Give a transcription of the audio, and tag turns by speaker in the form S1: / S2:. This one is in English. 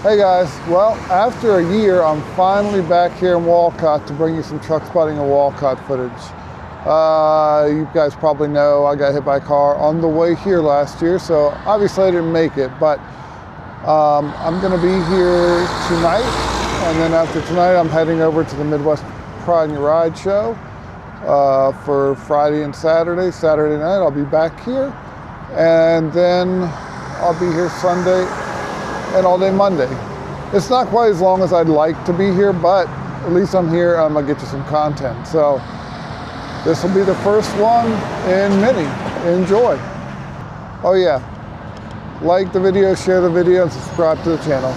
S1: Hey guys, well, after a year, I'm finally back here in Walcott to bring you some truck spotting and Walcott footage. You guys probably know I got hit by a car on the way here last year, so obviously I didn't make it, but I'm going to be here tonight, and then after tonight I'm heading over to the Midwest Pride and Ride show for Friday and Saturday. Saturday night I'll be back here, and then I'll be here Sunday and all day Monday. It's not quite as long as I'd like to be here, but at least I'm here. I'm gonna get you some content. So this will be the first one in many. Enjoy. Oh yeah, like the video, share the video, and subscribe to the channel.